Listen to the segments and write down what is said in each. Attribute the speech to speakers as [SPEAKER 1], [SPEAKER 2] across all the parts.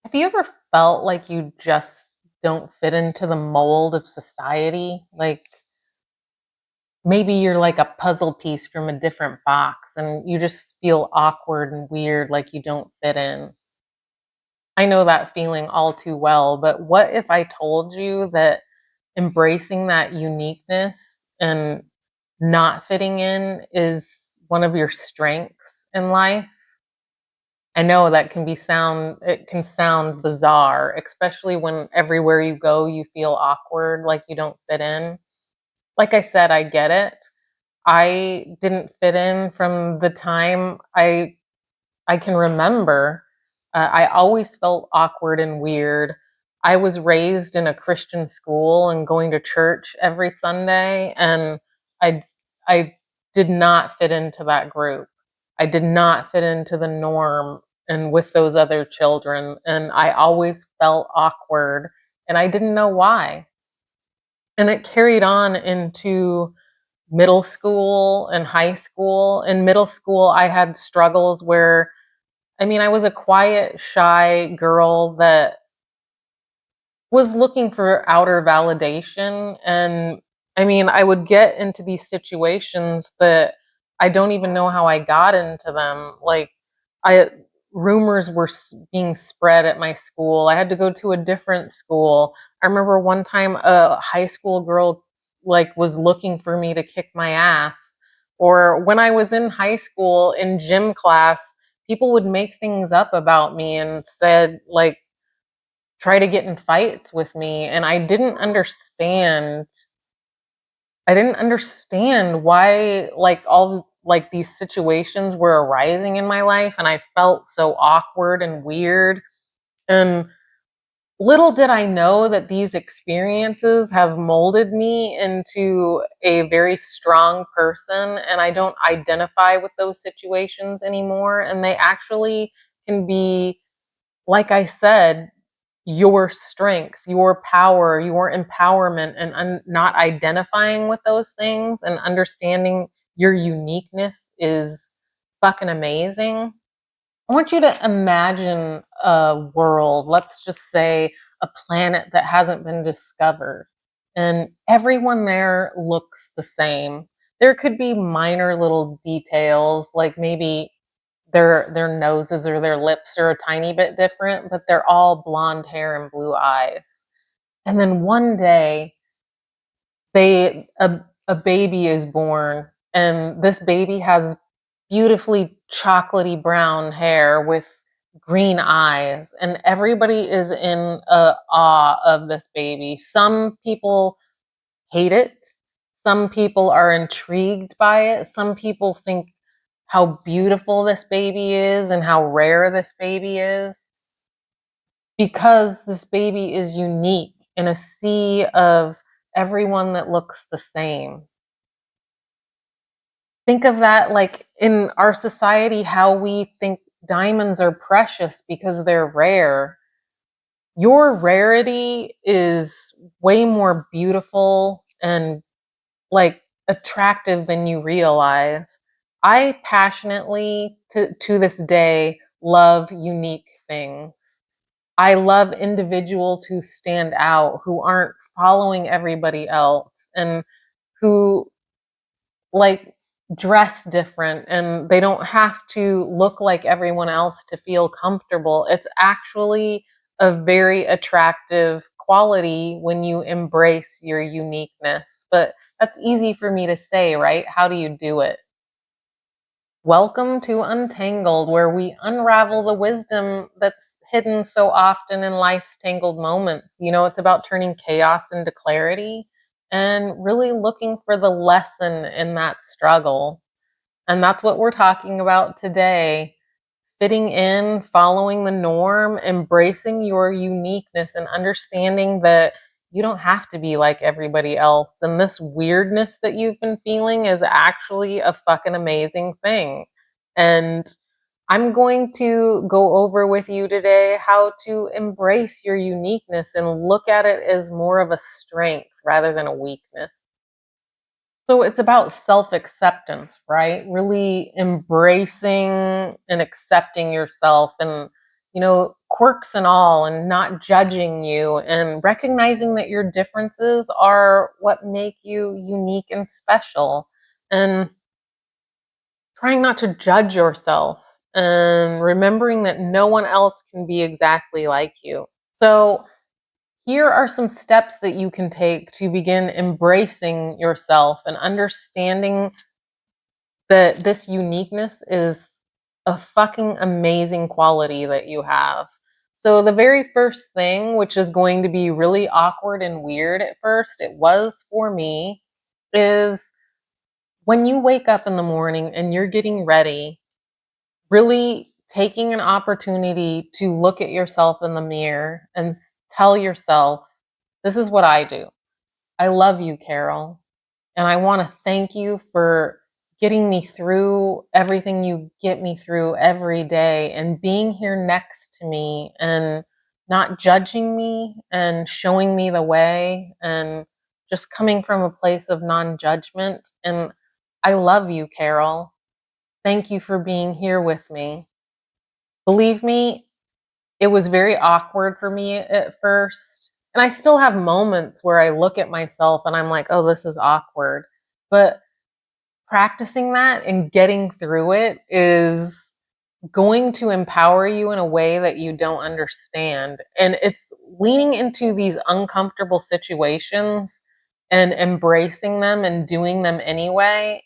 [SPEAKER 1] Have you ever felt like you just don't fit into the mold of society? Like maybe you're like a puzzle piece from a different box and you just feel awkward and weird, like you don't fit in. I know that feeling all too well, but what if I told you that embracing that uniqueness and not fitting in is one of your strengths in life? I know that it can sound bizarre, especially when everywhere you go you feel awkward, like you don't fit in. Like I said, I get it. I didn't fit in from the time I can remember. I always felt awkward and weird. I was raised in a Christian school and going to church every Sunday, and I I did not fit into that group. I did not fit into the norm and with those other children, and I always felt awkward, and I didn't know why. And it carried on into middle school and high school. In middle school, I had struggles where I was a quiet, shy girl that was looking for outer validation. And I would get into these situations that I don't even know how I got into them. Like, I rumors were being spread at my school. I had to go to a different school. I remember one time a high school girl like was looking for me to kick my ass. Or when I was in high school in gym class, people would make things up about me and said like try to get in fights with me, and I didn't understand why like all like these situations were arising in my life, and I felt so awkward and weird. And little did I know that these experiences have molded me into a very strong person, and I don't identify with those situations anymore, and they actually can be, like I said, your strength, your power, your empowerment, and not identifying with those things and understanding your uniqueness is fucking amazing. I want you to imagine a world, let's just say a planet that hasn't been discovered, and everyone there looks the same. There could be minor little details, like maybe their noses or their lips are a tiny bit different, but they're all blonde hair and blue eyes. And then one day, they a baby is born, and this baby has beautifully chocolatey brown hair with green eyes, and everybody is in awe of this baby. Some people hate it. Some people are intrigued by it. Some people think how beautiful this baby is and how rare this baby is, because this baby is unique in a sea of everyone that looks the same. Think of that like in our society, how we think diamonds are precious because they're rare. Your rarity is way more beautiful and like attractive than you realize. I passionately to this day love unique things. I love individuals who stand out, who aren't following everybody else, and who like dress different, and they don't have to look like everyone else to feel comfortable. It's actually a very attractive quality when you embrace your uniqueness. But that's easy for me to say, right? How do you do it? Welcome to Untangled, where we unravel the wisdom that's hidden so often in life's tangled moments. It's about turning chaos into clarity and really looking for the lesson in that struggle. And that's what we're talking about today: fitting in, following the norm, embracing your uniqueness, and understanding that you don't have to be like everybody else. And this weirdness that you've been feeling is actually a fucking amazing thing. And I'm going to go over with you today how to embrace your uniqueness and look at it as more of a strength rather than a weakness. So it's about self acceptance, right? Really embracing and accepting yourself, and, quirks and all, and not judging you, and recognizing that your differences are what make you unique and special, and trying not to judge yourself, and remembering that no one else can be exactly like you. So, here are some steps that you can take to begin embracing yourself and understanding that this uniqueness is a fucking amazing quality that you have. So, the very first thing, which is going to be really awkward and weird at first, it was for me, is when you wake up in the morning and you're getting ready, really taking an opportunity to look at yourself in the mirror and tell yourself, this is what I do. I love you, Carol. And I want to thank you for getting me through everything you get me through every day, and being here next to me and not judging me and showing me the way, and just coming from a place of non judgment. And I love you, Carol. Thank you for being here with me. Believe me, it was very awkward for me at first. And I still have moments where I look at myself and I'm like, oh, this is awkward. But practicing that and getting through it is going to empower you in a way that you don't understand. And it's leaning into these uncomfortable situations and embracing them and doing them anyway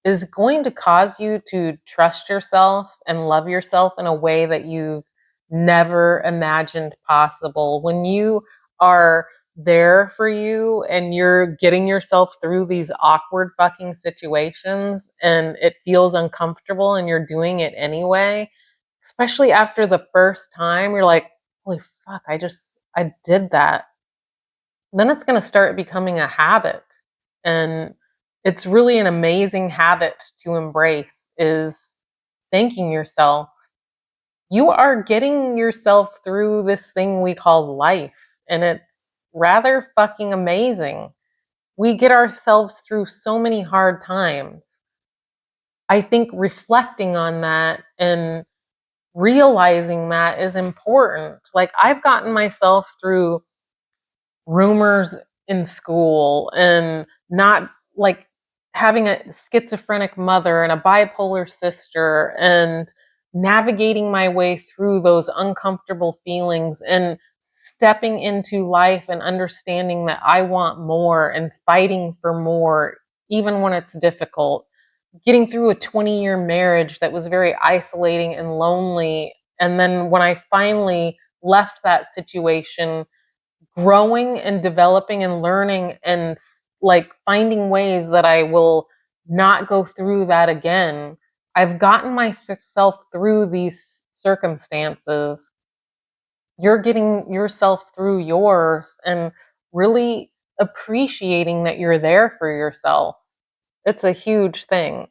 [SPEAKER 1] is going to cause you to trust yourself and love yourself in a way that you've never imagined possible. When you are there for you and you're getting yourself through these awkward fucking situations and it feels uncomfortable and you're doing it anyway, especially after the first time, you're like, holy fuck, I did that. Then it's going to start becoming a habit. And it's really an amazing habit to embrace, is thanking yourself. You are getting yourself through this thing we call life, and it's rather fucking amazing. We get ourselves through so many hard times. I think reflecting on that and realizing that is important. Like, I've gotten myself through rumors in school, and not like having a schizophrenic mother and a bipolar sister, and navigating my way through those uncomfortable feelings, and stepping into life and understanding that I want more and fighting for more even when it's difficult. Getting through a 20-year marriage that was very isolating and lonely, and then when I finally left that situation, growing and developing and learning and like finding ways that I will not go through that again. I've gotten myself through these circumstances. You're getting yourself through yours and really appreciating that you're there for yourself. It's a huge thing.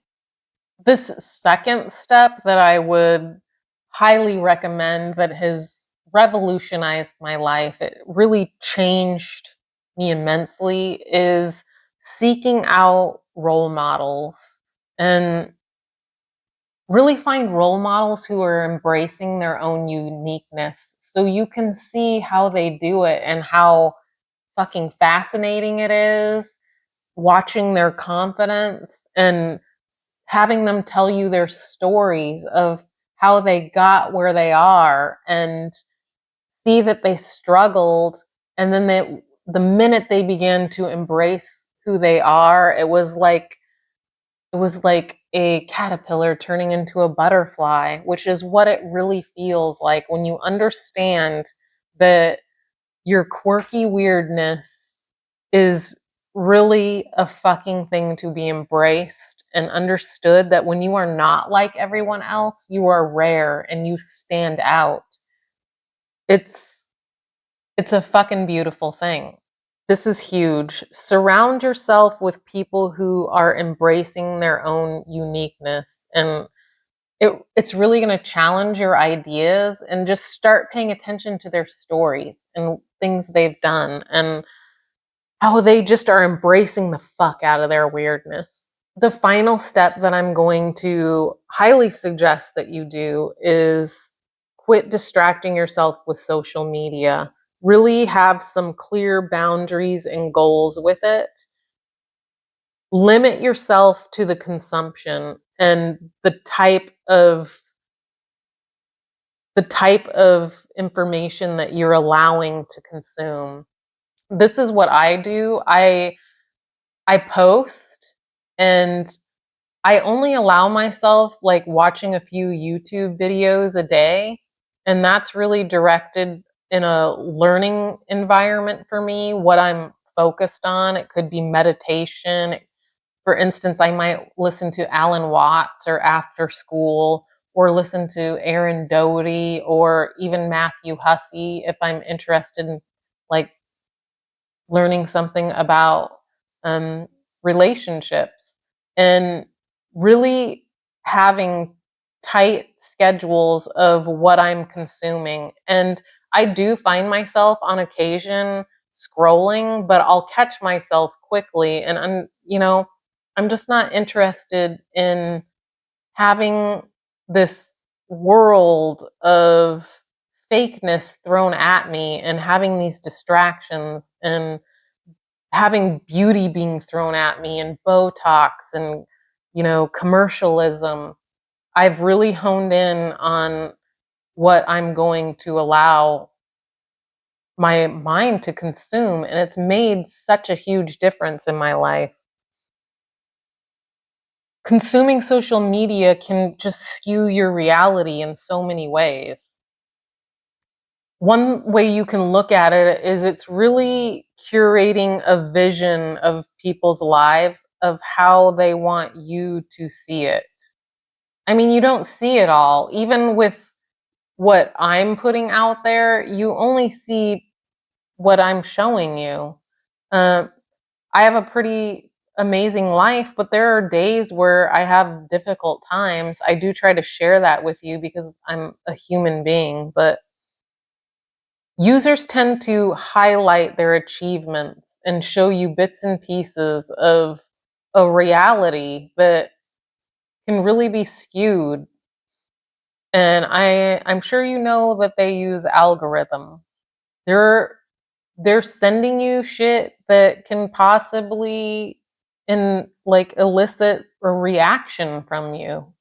[SPEAKER 1] This second step that I would highly recommend, that has revolutionized my life, it really changed me immensely, is seeking out role models, and really find role models who are embracing their own uniqueness so you can see how they do it and how fucking fascinating it is watching their confidence and having them tell you their stories of how they got where they are, and see that they struggled, and then the minute they began to embrace who they are, it was like a caterpillar turning into a butterfly, which is what it really feels like when you understand that your quirky weirdness is really a fucking thing to be embraced, and understood that when you are not like everyone else, you are rare and you stand out. It's it's a fucking beautiful thing. This is huge. Surround yourself with people who are embracing their own uniqueness, and it's really going to challenge your ideas, and just start paying attention to their stories and things they've done, and how they just are embracing the fuck out of their weirdness. The final step that I'm going to highly suggest that you do is quit distracting yourself with social media. Really have some clear boundaries and goals with it. Limit yourself to the consumption and the type of information that you're allowing to consume. This is what I do. I post, and I only allow myself like watching a few YouTube videos a day, and that's really directed in a learning environment for me, what I'm focused on. It could be meditation. For instance, I might listen to Alan Watts or After School, or listen to Aaron Doherty or even Matthew Hussey if I'm interested in like learning something about um, relationships, and really having tight schedules of what I'm consuming. And I do find myself on occasion scrolling, but I'll catch myself quickly. And I'm just not interested in having this world of fakeness thrown at me and having these distractions and having beauty being thrown at me and Botox and commercialism. I've really honed in on what I'm going to allow my mind to consume, and it's made such a huge difference in my life. Consuming social media can just skew your reality in so many ways. One way you can look at it is it's really curating a vision of people's lives of how they want you to see it. I mean, you don't see it all. Even with what I'm putting out there, you only see what I'm showing you. Uh, I have a pretty amazing life, but there are days where I have difficult times. I do try to share that with you because I'm a human being, but users tend to highlight their achievements and show you bits and pieces of a reality that can really be skewed. And I'm sure you know that they use algorithms. They're they're sending you shit that can possibly elicit a reaction from you.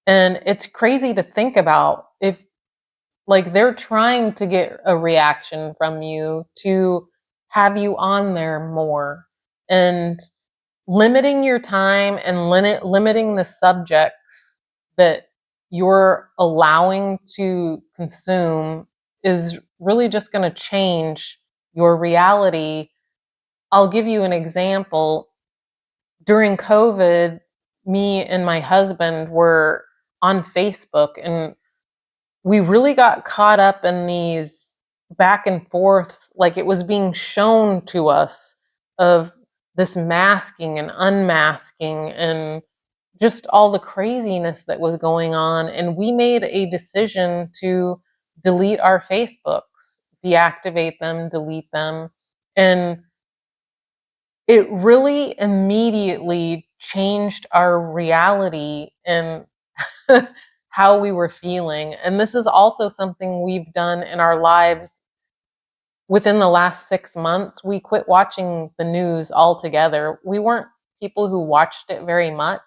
[SPEAKER 1] And it's crazy to think about if like they're trying to get a reaction from you to have you on there more, and limiting your time and limiting the subjects that you're allowing to consume is really just going to change your reality. I'll give you an example. During COVID, me and my husband were on Facebook, and we really got caught up in these back and forths, like it was being shown to us of this masking and unmasking and just all the craziness that was going on. And we made a decision to delete our Facebooks, deactivate them, delete them. And it really immediately changed our reality and how we were feeling. And this is also something we've done in our lives within the last 6 months. We quit watching the news altogether. We weren't people who watched it very much,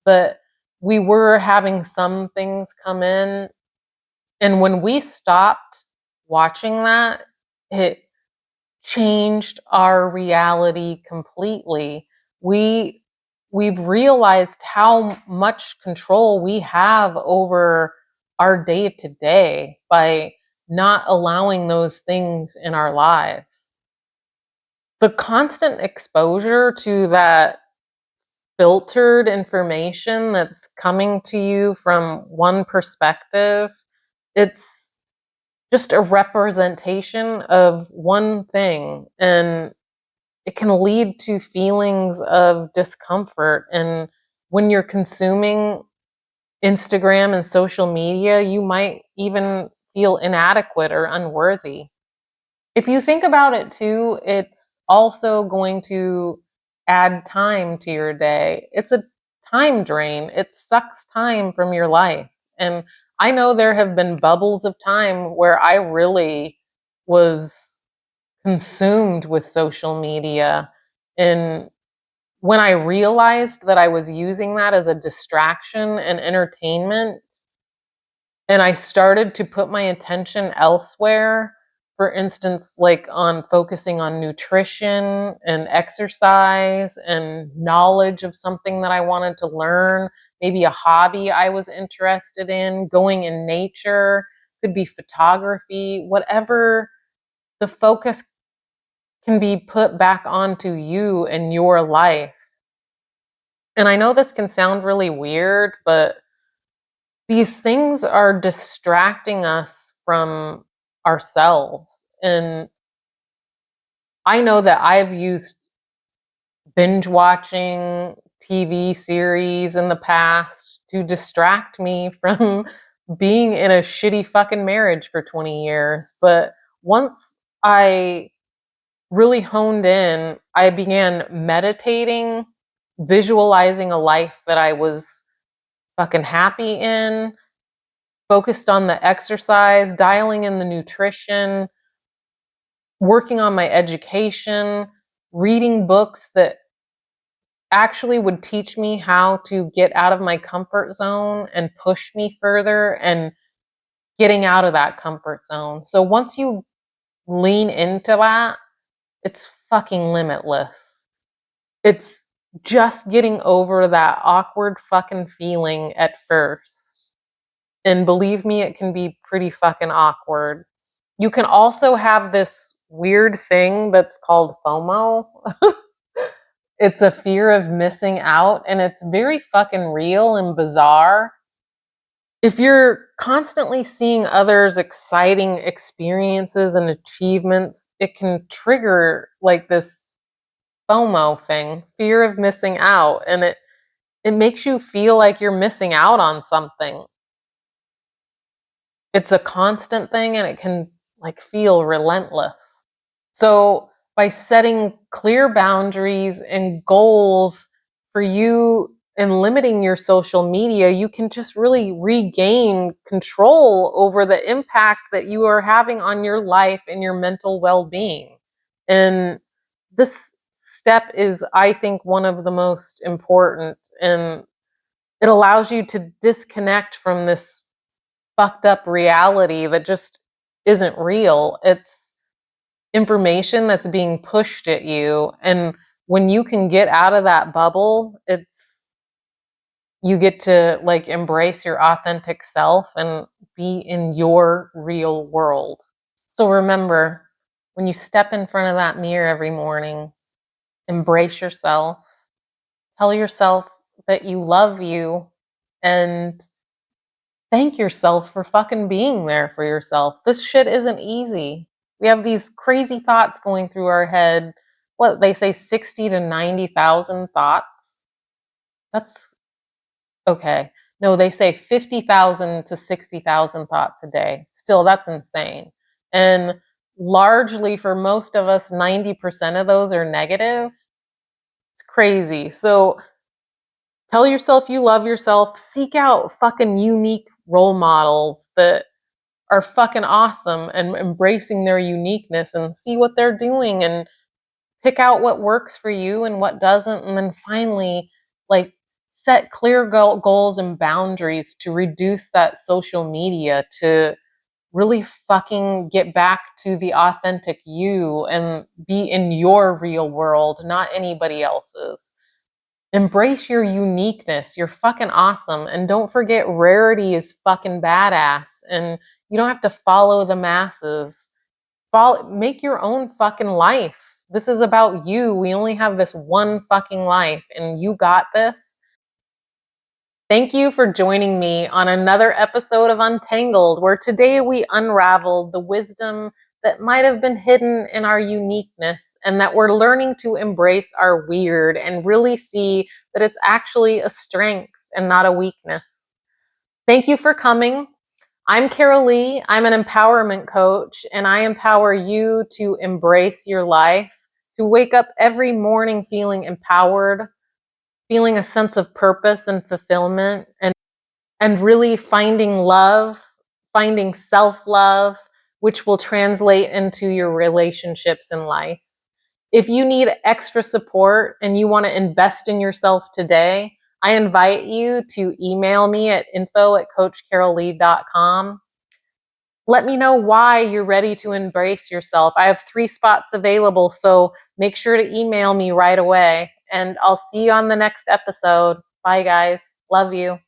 [SPEAKER 1] but we were having some things come in. And when we stopped watching that, it changed our reality completely. We we've realized how much control we have over our day to day by not allowing those things in our lives. The constant exposure to that filtered information that's coming to you from one perspective, it's just a representation of one thing, and it can lead to feelings of discomfort. And when you're consuming Instagram and social media, you might even feel inadequate or unworthy. If you think about it too, it's also going to add time to your day. It's a time drain. It sucks time from your life. And I know there have been bubbles of time where I really was consumed with social media. And when I realized that I was using that as a distraction and entertainment, and I started to put my attention elsewhere, for instance, like on focusing on nutrition and exercise and knowledge of something that I wanted to learn, maybe a hobby I was interested in, going in nature, could be photography, whatever the focus can be put back onto you and your life. And I know this can sound really weird, but these things are distracting us from ourselves. And I know that I've used binge watching TV series in the past to distract me from being in a shitty fucking marriage for 20 years. But once I really honed in, I began meditating, visualizing a life that I was fucking happy in, focused on the exercise, dialing in the nutrition, working on my education, reading books that actually would teach me how to get out of my comfort zone and push me further and getting out of that comfort zone. So once you lean into that, it's fucking limitless. It's just getting over that awkward fucking feeling at first. And believe me, it can be pretty fucking awkward. You can also have this weird thing that's called FOMO. It's a fear of missing out, and it's very fucking real and bizarre. If you're constantly seeing others' exciting experiences and achievements, it can trigger like this FOMO thing, fear of missing out, and it makes you feel like you're missing out on something. It's a constant thing and it can like feel relentless. So by setting clear boundaries and goals for you and limiting your social media, you can just really regain control over the impact that you are having on your life and your mental well-being. And this step is, I think, one of the most important, and it allows you to disconnect from this fucked up reality that just isn't real. It's information that's being pushed at you. And when you can get out of that bubble, you get to like embrace your authentic self and be in your real world. So remember, when you step in front of that mirror every morning, embrace yourself, tell yourself that you love you, and thank yourself for fucking being there for yourself. This shit isn't easy. We have these crazy thoughts going through our head. What they say, 60 to 90,000 thoughts. That's okay. No, they say 50,000 to 60,000 thoughts a day. Still, that's insane. And largely for most of us, 90% of those are negative. It's crazy. So tell yourself you love yourself. Seek out fucking unique role models that are fucking awesome and embracing their uniqueness, and see what they're doing and pick out what works for you and what doesn't. And then finally, like, set clear goals and boundaries to reduce that social media, to really fucking get back to the authentic you and be in your real world, not anybody else's. Embrace your uniqueness. You're fucking awesome. And don't forget, rarity is fucking badass. And you don't have to follow the masses. Make your own fucking life. This is about you. We only have this one fucking life, and you got this. Thank you for joining me on another episode of Untangled, where today we unraveled the wisdom that might have been hidden in our uniqueness, and that we're learning to embrace our weird and really see that it's actually a strength and not a weakness. Thank you for coming. I'm Carollee. I'm an empowerment coach, and I empower you to embrace your life, to wake up every morning feeling empowered, feeling a sense of purpose and fulfillment, and and really finding love, finding self-love, which will translate into your relationships in life. If you need extra support and you want to invest in yourself today, I invite you to email me at info@coachcarollee.com. Let me know why you're ready to embrace yourself. I have 3 spots available, so make sure to email me right away. And I'll see you on the next episode. Bye, guys. Love you.